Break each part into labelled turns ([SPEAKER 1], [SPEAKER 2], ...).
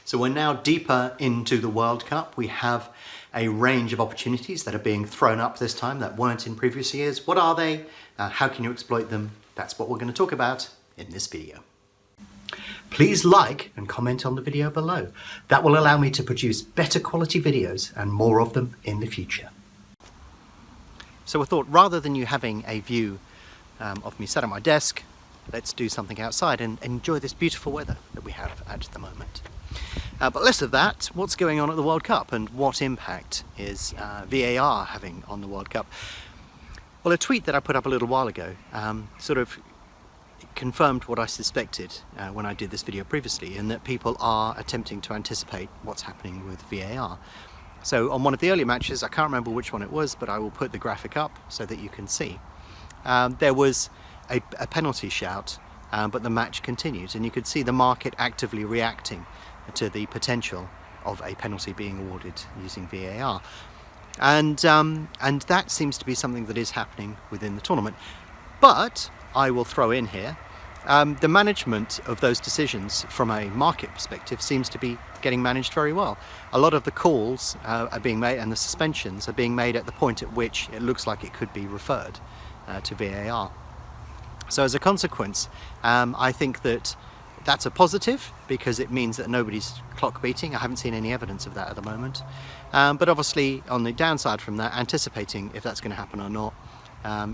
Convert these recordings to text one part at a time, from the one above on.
[SPEAKER 1] So we're now deeper into the World Cup. We have a range of opportunities that are being thrown up this time that weren't in previous years. What are they? How can you exploit them? That's what we're going to talk about in this video. Please like and comment on the video below. That will allow me to produce better quality videos and more of them in the future. So I thought, rather than you having a view of me sat at my desk, let's do something outside and enjoy this beautiful weather that we have at the moment. But less of that, what's going on at the World Cup and what impact is VAR having on the World Cup? Well, a tweet that I put up a little while ago sort of confirmed what I suspected when I did this video previously, in that people are attempting to anticipate what's happening with VAR. So on one of the earlier matches, I can't remember which one it was, but I will put the graphic up so that you can see. There was a penalty shout, but the match continued, and you could see the market actively reacting to the potential of a penalty being awarded using VAR. And that seems to be something that is happening within the tournament. But I will throw in here, the management of those decisions from a market perspective seems to be getting managed very well. A lot of the calls are being made, and the suspensions are being made at the point at which it looks like it could be referred to VAR. So as a consequence, I think that that's a positive, because it means that nobody's clock beating. I haven't seen any evidence of that at the moment. But obviously, on the downside from that, anticipating if that's going to happen or not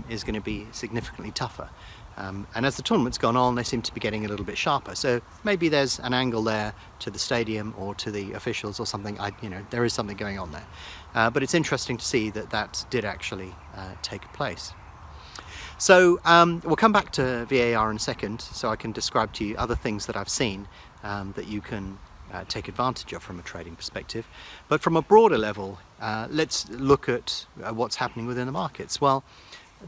[SPEAKER 1] is going to be significantly tougher. And as the tournament's gone on, they seem to be getting a little bit sharper. So maybe there's an angle there to the stadium or to the officials or something. There is something going on there. But it's interesting to see that that did actually take place. So we'll come back to VAR in a second, so I can describe to you other things that I've seen that you can take advantage of from a trading perspective. But from a broader level, let's look at what's happening within the markets. Well,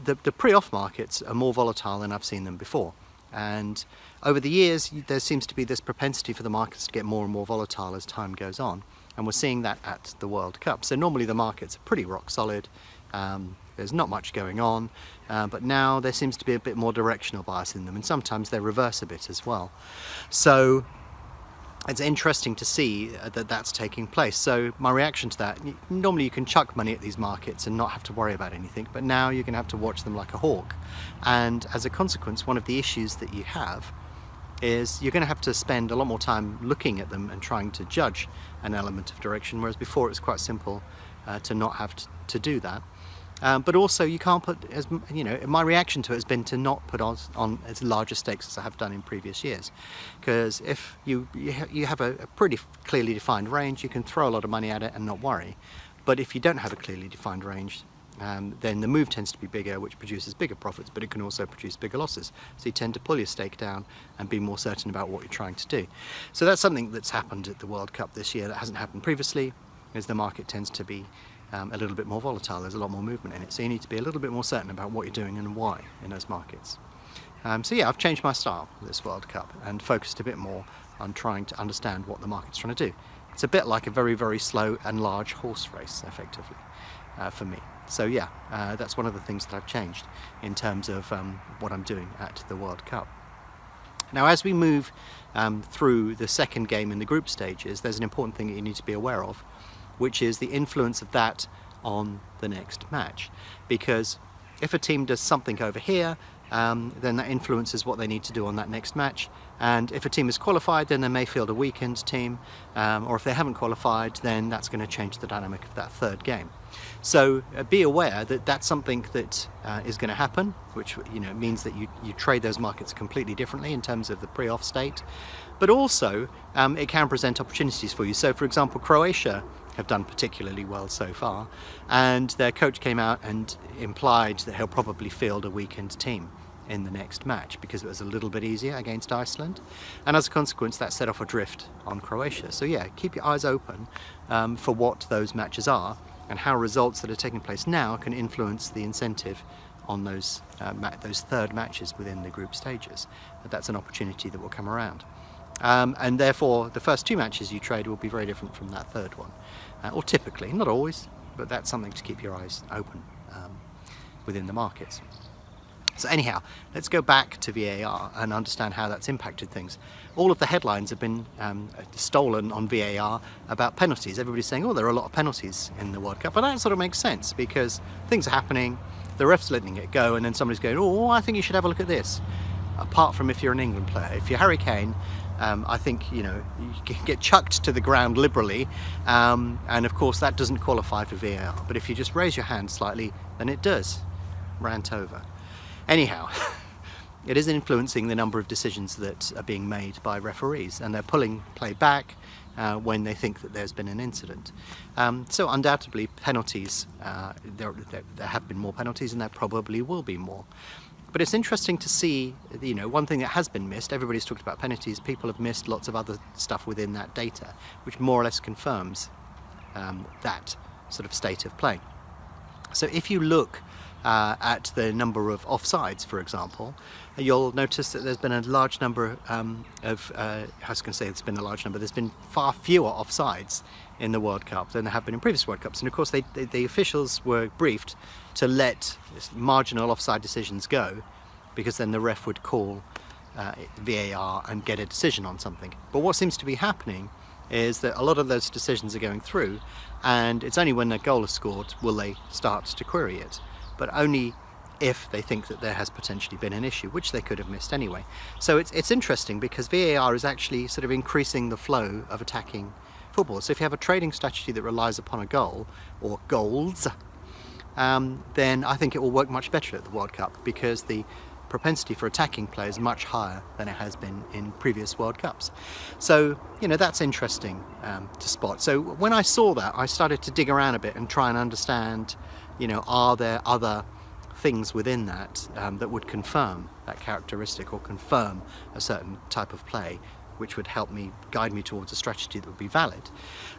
[SPEAKER 1] the pre-off markets are more volatile than I've seen them before. And over the years, there seems to be this propensity for the markets to get more and more volatile as time goes on. And we're seeing that at the World Cup. So normally the markets are pretty rock solid. There's not much going on, but now there seems to be a bit more directional bias in them, and sometimes they reverse a bit as well. So it's interesting to see that that's taking place. So my reaction to that, normally you can chuck money at these markets and not have to worry about anything, but now you're going to have to watch them like a hawk. And as a consequence, one of the issues that you have is you're going to have to spend a lot more time looking at them and trying to judge an element of direction, whereas before it was quite simple to not have to do that. But also you can't put, my reaction to it has been to not put on as larger stakes as I have done in previous years. Because if you have a pretty clearly defined range, you can throw a lot of money at it and not worry. But if you don't have a clearly defined range, then the move tends to be bigger, which produces bigger profits, but it can also produce bigger losses. So you tend to pull your stake down and be more certain about what you're trying to do. So that's something that's happened at the World Cup this year that hasn't happened previously, is the market tends to be a little bit more volatile. There's a lot more movement in it, so you need to be a little bit more certain about what you're doing and why in those markets. So yeah, I've changed my style this World Cup and focused a bit more on trying to understand what the market's trying to do. It's a bit like a very, very slow and large horse race, effectively, for me. So yeah, that's one of the things that I've changed in terms of what I'm doing at the World Cup. Now, as we move through the second game in the group stages, there's an important thing that you need to be aware of, which is the influence of that on the next match. Because if a team does something over here, then that influences what they need to do on that next match. And if a team is qualified, then they may field a weakened team, or if they haven't qualified, then that's going to change the dynamic of that third game. So be aware that that's something that is going to happen, which means that you trade those markets completely differently in terms of the pre-off state. But also, it can present opportunities for you. So, for example, Croatia have done particularly well so far, and their coach came out and implied that he'll probably field a weakened team in the next match because it was a little bit easier against Iceland, and as a consequence that set off a drift on Croatia. So yeah, keep your eyes open for what those matches are and how results that are taking place now can influence the incentive on those third matches within the group stages. But that's an opportunity that will come around. And therefore the first two matches you trade will be very different from that third one, or typically, not always, but that's something to keep your eyes open within the markets. So anyhow, let's go back to VAR and understand how that's impacted things. All of the headlines have been stolen on VAR about penalties. Everybody's saying, oh, there are a lot of penalties in the World Cup. But that sort of makes sense because things are happening, the ref's letting it go, and then somebody's going, oh, I think you should have a look at this. Apart from if you're an England player. If you're Harry Kane, I think, you can get chucked to the ground liberally, and of course that doesn't qualify for VAR. But if you just raise your hand slightly, then it does. Rant over. Anyhow, it is influencing the number of decisions that are being made by referees, and they're pulling play back when they think that there's been an incident. So undoubtedly penalties, there have been more penalties, and there probably will be more. But it's interesting to see, one thing that has been missed, everybody's talked about penalties, people have missed lots of other stuff within that data, which more or less confirms that sort of state of play. So if you look at the number of offsides, for example, you'll notice that there's been a large number there's been far fewer offsides in the World Cup than there have been in previous World Cups. And of course the officials were briefed to let marginal offside decisions go, because then the ref would call VAR and get a decision on something. But what seems to be happening is that a lot of those decisions are going through, and it's only when a goal is scored will they start to query it, but only if they think that there has potentially been an issue, which they could have missed anyway. So it's interesting because VAR is actually sort of increasing the flow of attacking football. So if you have a trading strategy that relies upon a goal or goals, then I think it will work much better at the World Cup, because the propensity for attacking play is much higher than it has been in previous World Cups. So, that's interesting to spot. So when I saw that, I started to dig around a bit and try and understand, are there other things within that that would confirm that characteristic or confirm a certain type of play, which would help me, guide me towards a strategy that would be valid.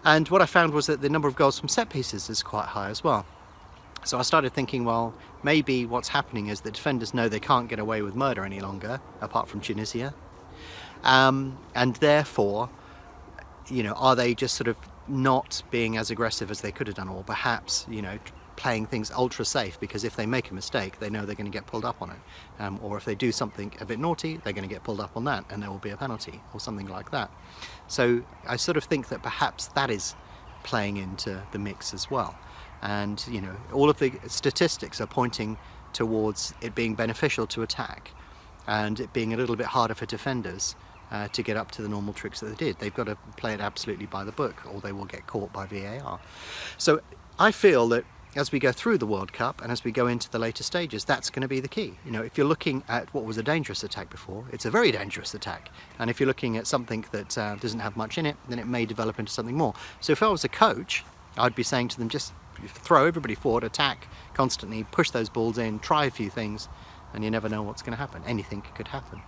[SPEAKER 1] And what I found was that the number of goals from set pieces is quite high as well. So I started thinking, well, maybe what's happening is the defenders know they can't get away with murder any longer, apart from Tunisia. And therefore, are they just sort of not being as aggressive as they could have done, or perhaps, playing things ultra safe, because if they make a mistake, they know they're going to get pulled up on it. Or if they do something a bit naughty, they're going to get pulled up on that, and there will be a penalty or something like that. So I sort of think that perhaps that is playing into the mix as well. And all of the statistics are pointing towards it being beneficial to attack, and it being a little bit harder for defenders to get up to the normal tricks that they did. They've got to play it absolutely by the book, or they will get caught by VAR. So I feel that as we go through the World Cup and as we go into the later stages, that's going to be the key. If you're looking at what was a dangerous attack before, it's a very dangerous attack. And if you're looking at something that doesn't have much in it, then it may develop into something more. So if I was a coach, I'd be saying to them, just throw everybody forward, attack constantly, push those balls in, try a few things, and you never know what's going to happen. Anything could happen.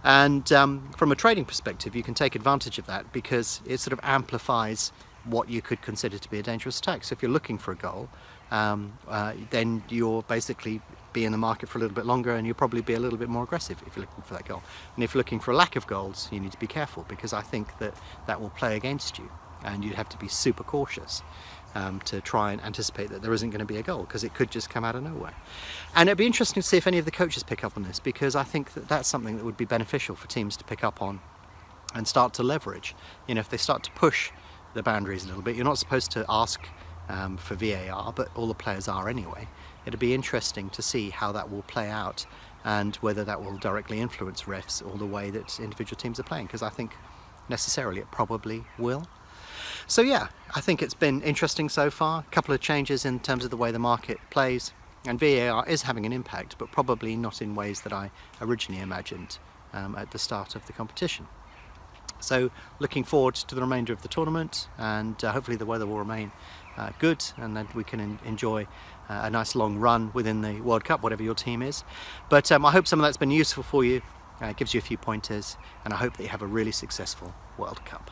[SPEAKER 1] And from a trading perspective, you can take advantage of that, because it sort of amplifies what you could consider to be a dangerous attack. So if you're looking for a goal, then you'll basically be in the market for a little bit longer, and you'll probably be a little bit more aggressive if you're looking for that goal. And if you're looking for a lack of goals, you need to be careful, because I think that will play against you, and you'd have to be super cautious to try and anticipate that there isn't going to be a goal, because it could just come out of nowhere. And it'd be interesting to see if any of the coaches pick up on this, because I think that that's something that would be beneficial for teams to pick up on and start to leverage. If they start to push the boundaries a little bit, you're not supposed to ask for VAR, but all the players are anyway. It'd be interesting to see how that will play out, and whether that will directly influence refs or the way that individual teams are playing, because I think necessarily it probably will. So yeah, I think it's been interesting so far. A couple of changes in terms of the way the market plays, and VAR is having an impact, but probably not in ways that I originally imagined at the start of the competition. So looking forward to the remainder of the tournament, and hopefully the weather will remain good, and that we can enjoy a nice long run within the World Cup, whatever your team is. But I hope some of that's been useful for you, gives you a few pointers, and I hope that you have a really successful World Cup.